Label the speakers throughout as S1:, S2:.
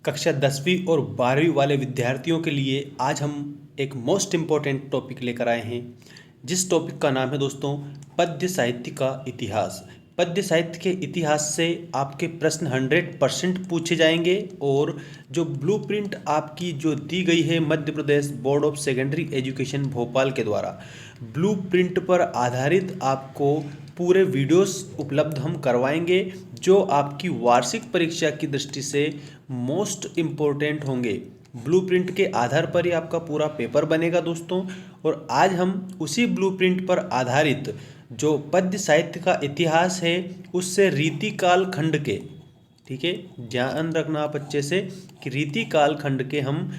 S1: कक्षा 10वीं और 12वीं वाले विद्यार्थियों के लिए आज हम एक मोस्ट इम्पॉर्टेंट टॉपिक लेकर आए हैं, जिस टॉपिक का नाम है दोस्तों पद्य साहित्य का इतिहास। पद्य साहित्य के इतिहास से आपके प्रश्न 100% पूछे जाएंगे और जो ब्लूप्रिंट आपकी जो दी गई है Madhya Pradesh board of secondary education Bhopal के द्वारा, ब्लूप्रिंट पर आधारित आपको पूरे वीडियोस उपलब्ध हम करवाएंगे जो आपकी वार्षिक परीक्षा की दृष्टि से मोस्ट इम्पोर्टेंट होंगे। ब्लूप्रिंट के आधार पर ही आपका पूरा पेपर बनेगा दोस्तों। और आज हम उसी ब्लूप्रिंट पर आधारित जो पद्य साहित्य का इतिहास है उससे रीतिकाल खंड के, ठीक है, ध्यान रखना आप अच्छे से कि रीतिकाल खंड के हम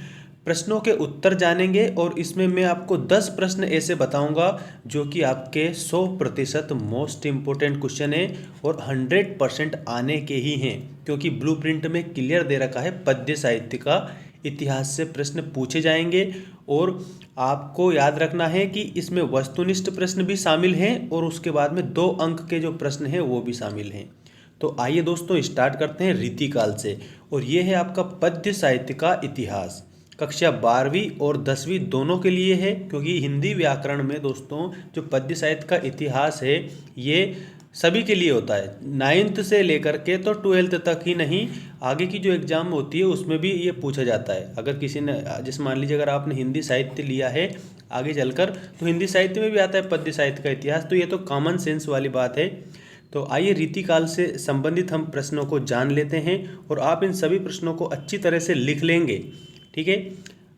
S1: प्रश्नों के उत्तर जानेंगे। और इसमें मैं आपको 10 प्रश्न ऐसे बताऊंगा जो कि आपके 100% मोस्ट इम्पोर्टेंट क्वेश्चन है और 100% आने के ही हैं, क्योंकि ब्लूप्रिंट में क्लियर दे रखा है पद्य साहित्य का इतिहास से प्रश्न पूछे जाएंगे। और आपको याद रखना है कि इसमें वस्तुनिष्ठ प्रश्न भी शामिल हैं और उसके बाद में 2 अंक के जो प्रश्न हैं वो भी शामिल हैं। तो आइए दोस्तों स्टार्ट करते हैं रीतिकाल से। और ये है आपका पद्य साहित्य का इतिहास। कक्षा 12वीं और 10वीं दोनों के लिए है, क्योंकि हिंदी व्याकरण में दोस्तों जो पद्य साहित्य का इतिहास है ये सभी के लिए होता है, 9th से लेकर के तो 12th तक ही नहीं, आगे की जो एग्ज़ाम होती है उसमें भी ये पूछा जाता है। अगर किसी ने जैसे मान लीजिए अगर आपने हिंदी साहित्य लिया है आगे चलकर तो हिंदी साहित्य में भी आता है पद्य साहित्य का इतिहास, तो ये तो कॉमन सेंस वाली बात है। तो आइए रीतिकाल से संबंधित हम प्रश्नों को जान लेते हैं और आप इन सभी प्रश्नों को अच्छी तरह से लिख लेंगे, ठीक है,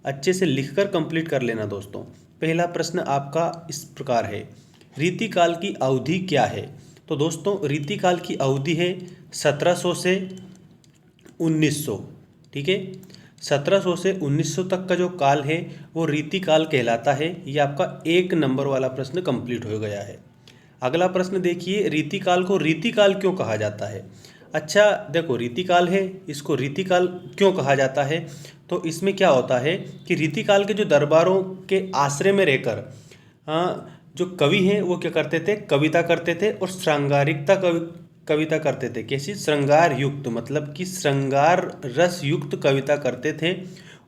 S1: अच्छे से लिखकर कंप्लीट कर लेना दोस्तों। पहला प्रश्न आपका इस प्रकार है, रीतिकाल की अवधि क्या है? तो दोस्तों रीतिकाल की अवधि है 1700 से 1900, ठीक है, 1700 से 1900 तक का जो काल है वो रीतिकाल कहलाता है। ये आपका 1 नंबर वाला प्रश्न कंप्लीट हो गया है। अगला प्रश्न देखिए, रीतिकाल को रीतिकाल क्यों कहा जाता है? अच्छा देखो, रीतिकाल है, इसको रीतिकाल क्यों कहा जाता है? तो इसमें क्या होता है कि रीतिकाल के जो दरबारों के आश्रय में रहकर जो कवि हैं वो क्या करते थे, कविता करते थे और श्रृंगारिकता कविता करते थे। कैसी? श्रृंगार युक्त, मतलब कि श्रृंगार रस युक्त कविता करते थे।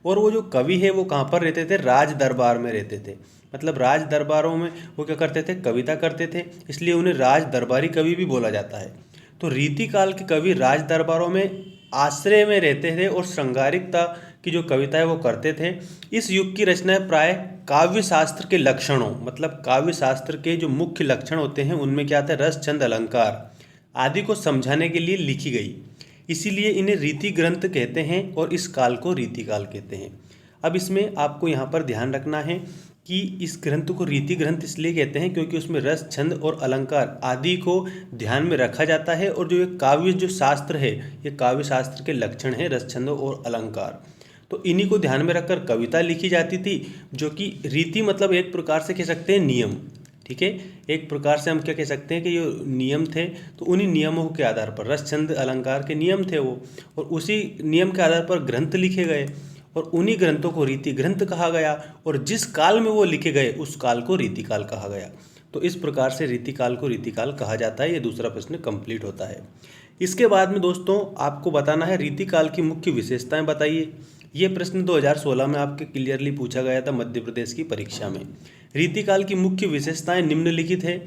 S1: और वो जो कवि है वो कहाँ पर रहते थे? राज दरबार में रहते थे। मतलब राज दरबारों में वो क्या करते थे? कविता करते थे, इसलिए उन्हें राज दरबारी कवि भी बोला जाता है। तो रीतिकाल के कवि राज दरबारों में आश्रय में रहते थे और श्रृंगारिकता की जो कविता है वो करते थे। इस युग की रचनाएं प्राय काव्य शास्त्र के लक्षणों, मतलब काव्य शास्त्र के जो मुख्य लक्षण होते हैं उनमें क्या आता है? रस, छंद, अलंकार आदि को समझाने के लिए लिखी गई, इसीलिए इन्हें रीति ग्रंथ कहते हैं और इस काल को रीतिकाल कहते हैं। अब इसमें आपको यहाँ पर ध्यान रखना है कि इस ग्रंथ को रीति ग्रंथ इसलिए कहते हैं क्योंकि उसमें रस, छंद और अलंकार आदि को ध्यान में रखा जाता है। और जो ये काव्य जो शास्त्र है ये काव्य शास्त्र के लक्षण है, रस, छंद और अलंकार, तो इन्हीं को ध्यान में रखकर कविता लिखी जाती थी। जो कि रीति मतलब एक प्रकार से कह सकते हैं नियम, ठीक है, एक प्रकार से हम क्या कह सकते हैं कि ये नियम थे। तो उन्हीं नियमों के आधार पर रस, छंद, अलंकार के नियम थे वो, और उसी नियम के आधार पर ग्रंथ लिखे गए और उन्हीं ग्रंथों को रीति ग्रंथ कहा गया। और जिस काल में वो लिखे गए उस काल को रीतिकाल कहा गया। तो इस प्रकार से रीतिकाल को रीतिकाल कहा जाता है। ये दूसरा प्रश्न कंप्लीट होता है। इसके बाद में दोस्तों आपको बताना है रीतिकाल की मुख्य विशेषताएं बताइए। ये प्रश्न 2016 में आपके क्लियरली पूछा गया था मध्य प्रदेश की परीक्षा में। रीतिकाल की मुख्य विशेषताएं निम्नलिखित है।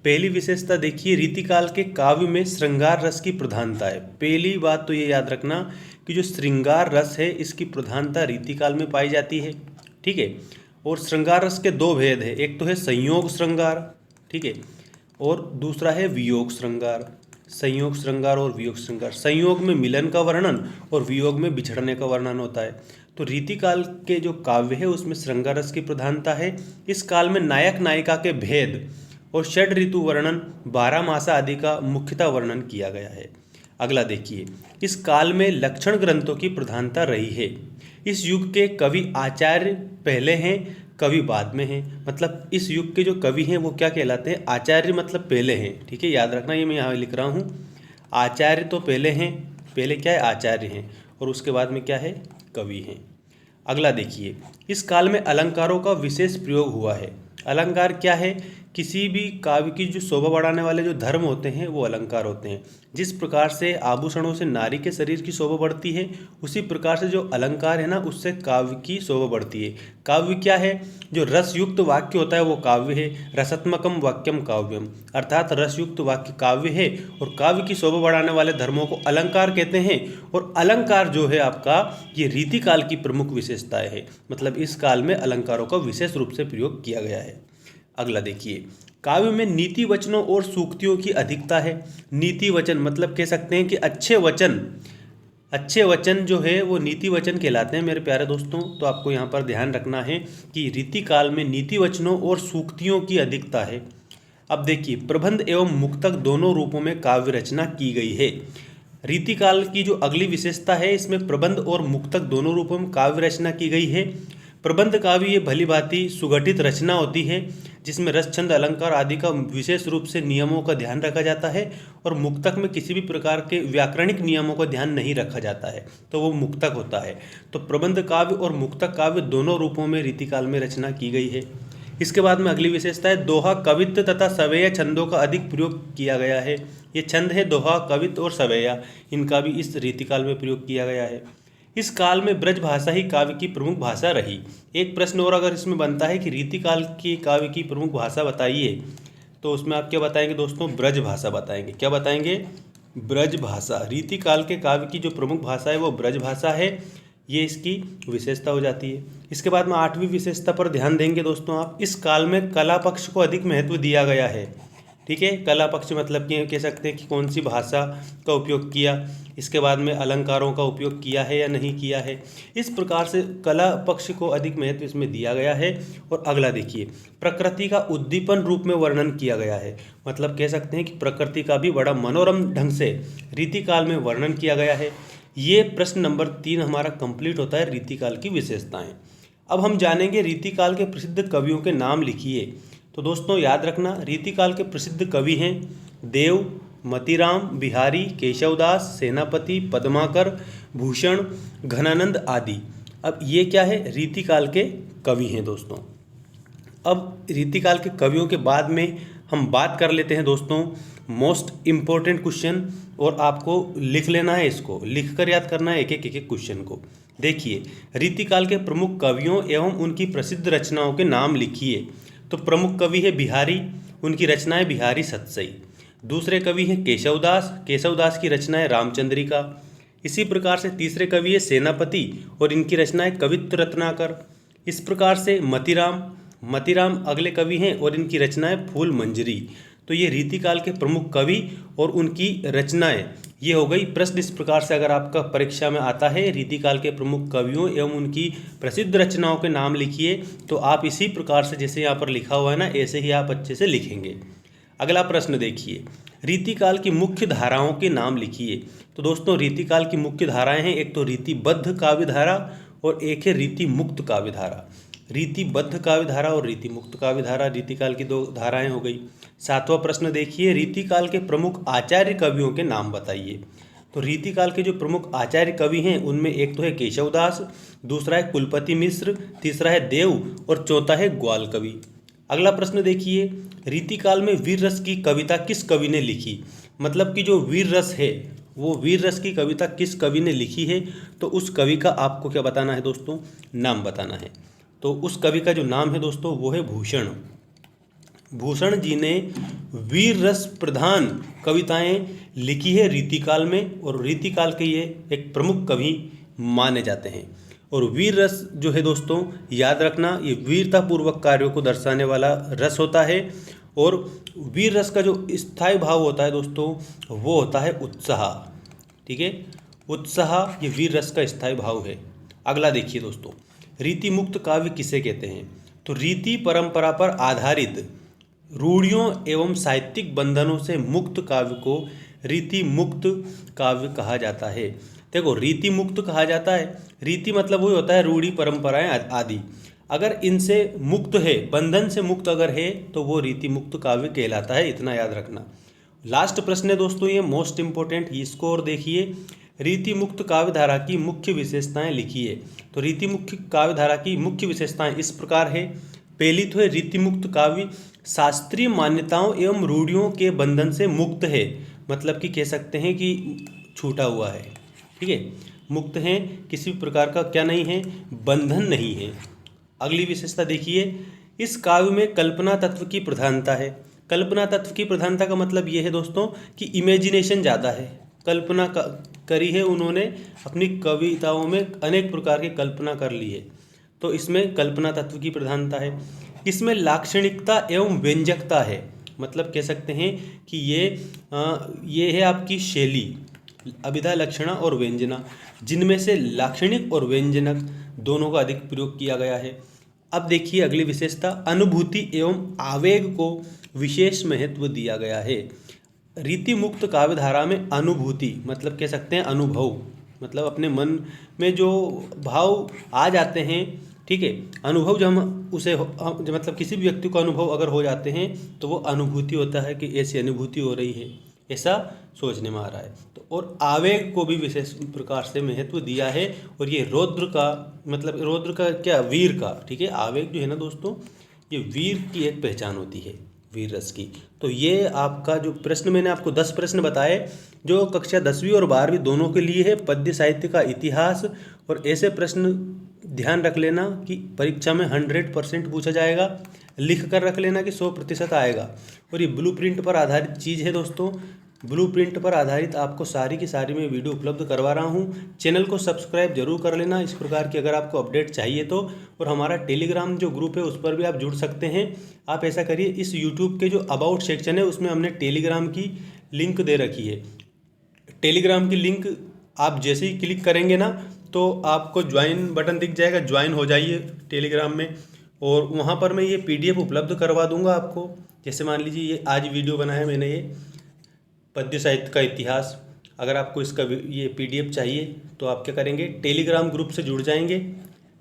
S1: पहली विशेषता देखिए, रीतिकाल के काव्य में श्रृंगार रस की प्रधानता है। पहली बात तो ये याद रखना कि जो श्रृंगार रस है इसकी प्रधानता रीतिकाल में पाई जाती है, ठीक है। और श्रृंगार रस के 2 भेद है, एक तो है संयोग श्रृंगार, ठीक है, और दूसरा है वियोग श्रृंगार। संयोग श्रृंगार और वियोग श्रृंगार, संयोग में मिलन का वर्णन और वियोग में बिछड़ने का वर्णन होता है। तो रीतिकाल के जो काव्य है उसमें श्रृंगार रस की प्रधानता है। इस काल में नायक नायिका के भेद और षड ऋतु वर्णन, 12 मासा आदि का मुख्यतः वर्णन किया गया है। अगला देखिए, इस काल में लक्षण ग्रंथों की प्रधानता रही है। इस युग के कवि आचार्य पहले हैं, कवि बाद में हैं। मतलब इस युग के जो कवि हैं वो क्या कहलाते हैं? आचार्य, मतलब पहले हैं, ठीक है, याद रखना, ये मैं यहाँ लिख रहा हूँ। आचार्य तो पहले हैं, पहले क्या है? आचार्य हैं, और उसके बाद में क्या है? कवि हैं। अगला देखिए, इस काल में अलंकारों का विशेष प्रयोग हुआ है। अलंकार क्या है किसी भी काव्य की जो शोभा बढ़ाने वाले जो धर्म होते हैं वो अलंकार होते हैं। जिस प्रकार से आभूषणों से नारी के शरीर की शोभा बढ़ती है, उसी प्रकार से जो अलंकार है ना, उससे काव्य की शोभा बढ़ती है। काव्य क्या है? जो रसयुक्त वाक्य होता है वो काव्य है। रसात्मकम वाक्यम काव्यम, अर्थात रसयुक्त वाक्य काव्य है। और काव्य की शोभा बढ़ाने वाले धर्मों को अलंकार कहते हैं। और अलंकार जो है आपका, ये रीतिकाल की प्रमुख विशेषताएं है। मतलब इस काल में अलंकारों का विशेष रूप से प्रयोग किया गया है। अगला देखिए, काव्य में नीति वचनों और सूक्तियों की अधिकता है। नीति वचन मतलब कह सकते हैं कि अच्छे वचन जो है वो नीति वचन कहलाते हैं मेरे प्यारे दोस्तों। तो आपको यहाँ पर ध्यान रखना है कि रीतिकाल में नीति वचनों और सूक्तियों की अधिकता है। अब देखिए, प्रबंध एवं मुक्तक दोनों रूपों में काव्य रचना की गई है। रीतिकाल की जो अगली विशेषता है, इसमें प्रबंध और मुक्तक दोनों रूपों में काव्य रचना की गई है। प्रबंध काव्य ये भली भांति सुगठित रचना होती है, जिसमें रस, छंद, अलंकार आदि का विशेष रूप से नियमों का ध्यान रखा जाता है। और मुक्तक में किसी भी प्रकार के व्याकरणिक नियमों का ध्यान नहीं रखा जाता है, तो वो मुक्तक होता है। तो प्रबंध काव्य और मुक्तक काव्य दोनों रूपों में रीतिकाल में रचना की गई है। इसके बाद में अगली विशेषता है, दोहा, कवित्व तथा सवेया छंदों का अधिक प्रयोग किया गया है। ये छंद है दोहा, कवित्व और सवेया, इनका भी इस रीतिकाल में प्रयोग किया गया है। इस काल में ब्रज भाषा ही काव्य की प्रमुख भाषा रही। एक प्रश्न और अगर इसमें बनता है कि रीतिकाल की काव्य की प्रमुख भाषा बताइए, तो उसमें आप क्या बताएंगे दोस्तों? ब्रज भाषा बताएंगे। क्या बताएंगे? ब्रज भाषा। रीतिकाल के काव्य की जो प्रमुख भाषा है वो ब्रज भाषा है, ये इसकी विशेषता हो जाती है। इसके बाद में 8वीं विशेषता पर ध्यान देंगे दोस्तों आप। इस काल में कला पक्ष को अधिक महत्व दिया गया है। ठीक है, कला पक्ष मतलब कि कह सकते हैं कि कौन सी भाषा का उपयोग किया, इसके बाद में अलंकारों का उपयोग किया है या नहीं किया है। इस प्रकार से कला पक्ष को अधिक महत्व इसमें दिया गया है। और अगला देखिए, प्रकृति का उद्दीपन रूप में वर्णन किया गया है। मतलब कह सकते हैं कि प्रकृति का भी बड़ा मनोरम ढंग से रीतिकाल में वर्णन किया गया है। ये प्रश्न नंबर 3 हमारा कंप्लीट होता है रीतिकाल की विशेषताएं। अब हम जानेंगे रीतिकाल के प्रसिद्ध कवियों के नाम लिखिए। तो दोस्तों याद रखना, रीतिकाल के प्रसिद्ध कवि हैं देव, मतीराम, बिहारी, केशवदास, सेनापति, पद्माकर, भूषण, घनानंद आदि। अब ये क्या है? रीतिकाल के कवि हैं दोस्तों। अब रीतिकाल के कवियों के बाद में हम बात कर लेते हैं दोस्तों मोस्ट इम्पोर्टेंट क्वेश्चन, और आपको लिख लेना है, इसको लिख कर याद करना है एक एक क्वेश्चन को। देखिए, रीतिकाल के प्रमुख कवियों एवं उनकी प्रसिद्ध रचनाओं के नाम लिखिए। तो प्रमुख कवि है बिहारी, उनकी रचनाएं बिहारी सतसई। दूसरे कवि हैं केशवदास, केशवदास की रचनाएं रामचंद्रिका। इसी प्रकार से तीसरे कवि है सेनापति, और इनकी रचनाएं कवित्व रत्नाकर। इस प्रकार से मतीराम, मतीराम अगले कवि हैं और इनकी रचनाएं फूल मंजरी। तो ये रीतिकाल के प्रमुख कवि और उनकी रचनाएं, ये हो गई। प्रश्न इस प्रकार से अगर आपका परीक्षा में आता है, रीतिकाल के प्रमुख कवियों एवं उनकी प्रसिद्ध रचनाओं के नाम लिखिए, तो आप इसी प्रकार से जैसे यहाँ पर लिखा हुआ है ना, ऐसे ही आप अच्छे से लिखेंगे। अगला प्रश्न देखिए, रीतिकाल की मुख्य धाराओं के नाम लिखिए। तो दोस्तों रीतिकाल की मुख्य धाराएं हैं, एक तो रीतिबद्ध काव्य धारा और एक है रीति मुक्त काव्य धारा। रीतिबद्ध काव्य धारा और रीति मुक्त काव्य धारा रीतिकाल की 2 धाराएं हो गई। 7वां प्रश्न देखिए, रीतिकाल के प्रमुख आचार्य कवियों के नाम बताइए। तो रीतिकाल के जो प्रमुख आचार्य कवि हैं उनमें एक तो है केशवदास, दूसरा है कुलपति मिश्र, तीसरा है देव और चौथा है ग्वाल कवि। अगला प्रश्न देखिए, रीतिकाल में वीर रस की कविता किस कवि ने लिखी। मतलब कि जो वीर रस है, वो वीर रस की कविता किस कवि ने लिखी है, तो उस कवि का आपको क्या बताना है दोस्तों? नाम बताना है। तो उस कवि का जो नाम है दोस्तों वो है भूषण। भूषण जी ने वीर रस प्रधान कविताएं लिखी है रीतिकाल में, और रीतिकाल के ये एक प्रमुख कवि माने जाते हैं। और वीर रस जो है दोस्तों, याद रखना, ये वीरतापूर्वक कार्यों को दर्शाने वाला रस होता है। और वीर रस का जो स्थायी भाव होता है दोस्तों, वो होता है उत्साह। ठीक है, उत्साह ये वीर रस का स्थायी भाव है। अगला देखिए दोस्तों, रीति मुक्त काव्य किसे कहते हैं। तो रीति परंपरा पर आधारित रूढ़ियों एवं साहित्यिक बंधनों से मुक्त काव्य को रीति मुक्त काव्य कहा जाता है। देखो, रीति मुक्त कहा जाता है, रीति मतलब वही होता है रूढ़ी परंपराएं आदि। अगर इनसे मुक्त है, बंधन से मुक्त अगर है, तो वो रीति मुक्त काव्य कहलाता है, इतना याद रखना। लास्ट प्रश्न है दोस्तों ये मोस्ट इंपॉर्टेंट, इसको और देखिए, रीति मुक्त काव्य धारा की मुख्य विशेषताएं लिखिए। तो रीति मुक्त काव्य धारा की मुख्य विशेषताएं इस प्रकार है। पहली तो है रीति मुक्त काव्य, शास्त्रीय मान्यताओं एवं रूढ़ियों के बंधन से मुक्त है, मतलब कि कह सकते हैं कि छूटा हुआ है, ठीक है, मुक्त है, किसी भी प्रकार का क्या नहीं है, बंधन नहीं है। अगली विशेषता देखिए, इस काव्य में कल्पना तत्व की प्रधानता है। कल्पना तत्व की प्रधानता का मतलब ये है दोस्तों कि इमेजिनेशन ज़्यादा है, कल्पना करी है उन्होंने, अपनी कविताओं में अनेक प्रकार की कल्पना कर ली है, तो इसमें कल्पना तत्व की प्रधानता है। इसमें लाक्षणिकता एवं व्यंजकता है, मतलब कह सकते हैं कि ये है आपकी शैली, अभिधा, लक्षणा और व्यंजना, जिनमें से लाक्षणिक और व्यंजनक दोनों का अधिक प्रयोग किया गया है। अब देखिए अगली विशेषता, अनुभूति एवं आवेग को विशेष महत्व दिया गया है। रीति मुक्त काव्यधारा में अनुभूति मतलब कह सकते हैं अनुभव, मतलब अपने मन में जो भाव आ जाते हैं, ठीक है, अनुभव जब हम उसे मतलब किसी भी व्यक्ति को अनुभव अगर हो जाते हैं तो वो अनुभूति होता है कि ऐसी अनुभूति हो रही है, ऐसा सोचने में आ रहा है। तो और आवेग को भी विशेष प्रकार से महत्व दिया है, और ये रौद्र का मतलब रौद्र का क्या, वीर का, ठीक है, आवेग जो है ना दोस्तों, ये वीर की एक पहचान होती है, वीर रस की। तो ये आपका जो प्रश्न मैंने आपको 10 प्रश्न बताए जो कक्षा 10वीं और 12वीं दोनों के लिए है, पद्य साहित्य का इतिहास, और ऐसे प्रश्न ध्यान रख लेना कि परीक्षा में 100% पूछा जाएगा, लिख कर रख लेना कि 100% आएगा। और ये ब्लूप्रिंट पर आधारित चीज़ है दोस्तों, ब्लूप्रिंट पर आधारित आपको सारी की सारी मैं वीडियो उपलब्ध करवा रहा हूँ। चैनल को सब्सक्राइब जरूर कर लेना इस प्रकार की अगर आपको अपडेट चाहिए तो, और हमारा टेलीग्राम जो ग्रुप है उस पर भी आप जुड़ सकते हैं। आप ऐसा करिए, इस यूट्यूब के जो अबाउट सेक्शन है उसमें हमने टेलीग्राम की लिंक दे रखी है। टेलीग्राम की लिंक आप जैसे ही क्लिक करेंगे ना तो आपको ज्वाइन बटन दिख जाएगा, ज्वाइन हो जाइए टेलीग्राम में, और वहाँ पर मैं ये PDF उपलब्ध करवा दूंगा आपको। जैसे मान लीजिए ये आज वीडियो बनाया मैंने, ये पद्य साहित्य का इतिहास, अगर आपको इसका ये PDF चाहिए तो आप क्या करेंगे, टेलीग्राम ग्रुप से जुड़ जाएंगे।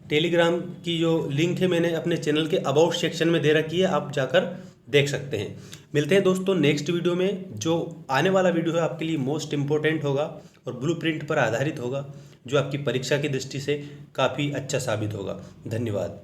S1: टेलीग्राम की जो लिंक है मैंने अपने चैनल के अबाउट सेक्शन में दे रखी है, आप जाकर देख सकते हैं। मिलते हैं दोस्तों नेक्स्ट वीडियो में। जो आने वाला वीडियो है आपके लिए मोस्ट इम्पोर्टेंट होगा और ब्लूप्रिंट पर आधारित होगा, जो आपकी परीक्षा की दृष्टि से काफ़ी अच्छा साबित होगा। धन्यवाद।